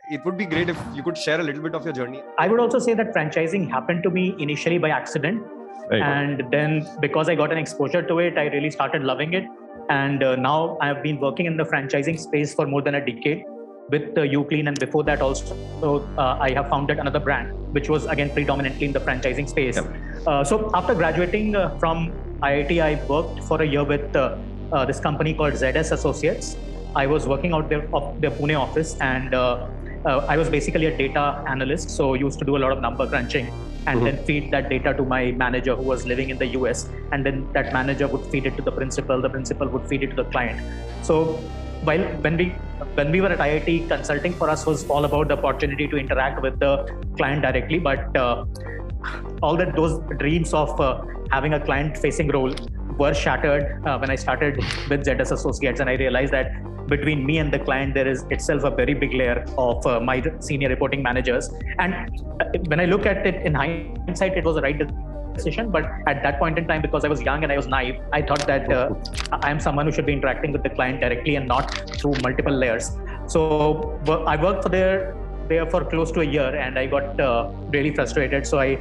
it would be great if you could share a little bit of your journey. I would also say that franchising happened to me initially by accident. Right. And then because I got an exposure to it, I really started loving it. And now I have been working in the franchising space for more than a decade with UClean. And before that also, I have founded another brand, which was again predominantly in the franchising space. Yep. So after graduating from IIT, I worked for a year with this company called ZS Associates. I was working out their Pune office, and I was basically a data analyst. So used to do a lot of number crunching and then feed that data to my manager who was living in the US. And then that manager would feed it to the principal would feed it to the client. So when we were at IIT, consulting for us was all about the opportunity to interact with the client directly. But those dreams of having a client-facing role were shattered when I started with ZS Associates, and I realized that between me and the client, there is itself a very big layer of my senior reporting managers. And when I look at it in hindsight, it was the right decision. But at that point in time, because I was young and I was naive, I thought that I am someone who should be interacting with the client directly and not through multiple layers. So I worked there for close to a year, and I got really frustrated. So I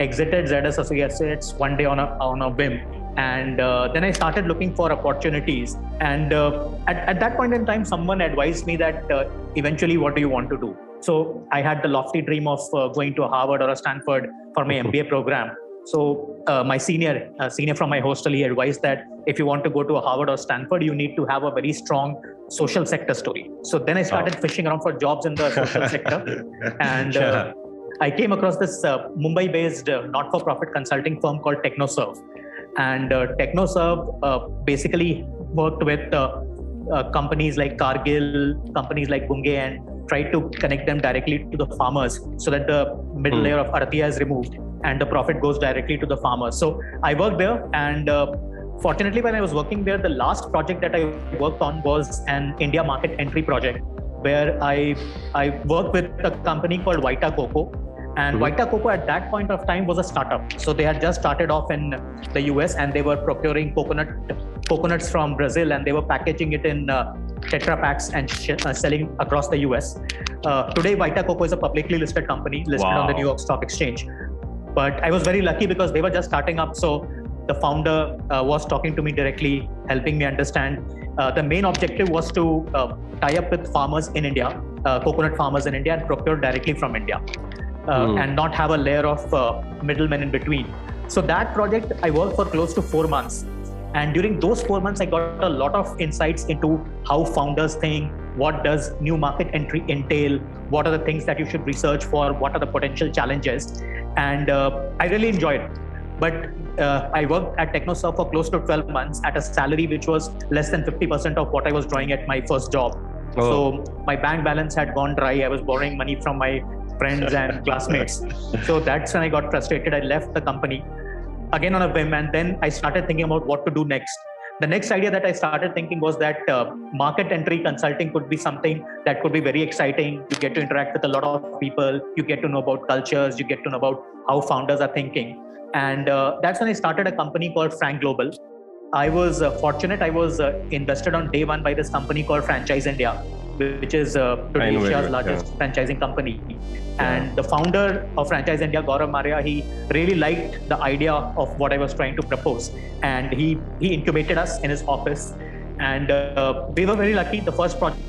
exited ZS Associates one day on a whim. And then I started looking for opportunities. And at that point in time, someone advised me that eventually, what do you want to do? So I had the lofty dream of going to a Harvard or a Stanford for my MBA program. So my senior from my hostel, he advised that if you want to go to a Harvard or Stanford, you need to have a very strong social sector story. So then I started fishing around for jobs in the social sector. And I came across this Mumbai-based not-for-profit consulting firm called TechnoServe. And TechnoServe basically worked with companies like Cargill, companies like Bunge, and tried to connect them directly to the farmers so that the middle layer of Artiya is removed and the profit goes directly to the farmers. So I worked there, and fortunately, when I was working there, the last project that I worked on was an India market entry project, where I worked with a company called Vita Coco. And Vita Coco at that point of time was a startup. So they had just started off in the US, and they were procuring coconuts from Brazil, and they were packaging it in Tetra packs and selling across the US. Today, Vita Coco is a publicly listed company listed on the New York Stock Exchange. But I was very lucky because they were just starting up. So the founder was talking to me directly, helping me understand. The main objective was to tie up with farmers in India, coconut farmers in India, and procure directly from India. And not have a layer of middlemen in between. So that project, I worked for close to 4 months. And during those 4 months, I got a lot of insights into how founders think, what does new market entry entail, what are the things that you should research for, what are the potential challenges. And I really enjoyed it. But I worked at TechnoServe for close to 12 months at a salary which was less than 50% of what I was drawing at my first job. So my bank balance had gone dry. I was borrowing money from my friends and classmates. So that's when I got frustrated. I left the company again on a whim, and then I started thinking about what to do next. The next idea that I started thinking was that market entry consulting could be something that could be very exciting. You get to interact with a lot of people. You get to know about cultures. You get to know about how founders are thinking. And that's when I started a company called Frank Global. I was fortunate. I was invested on day one by this company called Franchise India, which is today Asia's largest franchising company. And the founder of Franchise India, Gaurav Maria, he really liked the idea of what I was trying to propose. And he incubated us in his office. And we were very lucky. The first project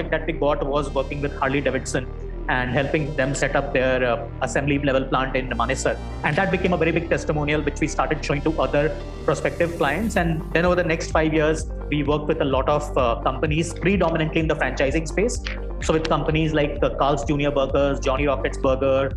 that we got was working with Harley Davidson and helping them set up their assembly level plant in Manesar. And that became a very big testimonial, which we started showing to other prospective clients. And then over the next 5 years, we worked with a lot of companies, predominantly in the franchising space. So with companies like Carl's Jr. Burgers, Johnny Rockets Burger,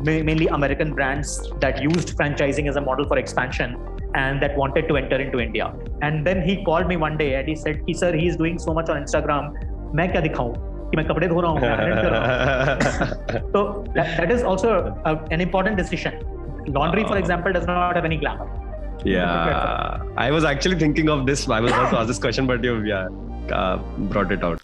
mainly American brands that used franchising as a model for expansion and that wanted to enter into India. And then he called me one day and he said, sir, he's doing so much on Instagram. मैं क्या दिखाऊं कि मैं कपड़े धो रहा हूं, मैं iron कर रहा हूं. So that is also an important decision. Laundry, for example, does not have any glamour. Yeah, I was actually thinking of this. I was about to ask this question, but you brought it out.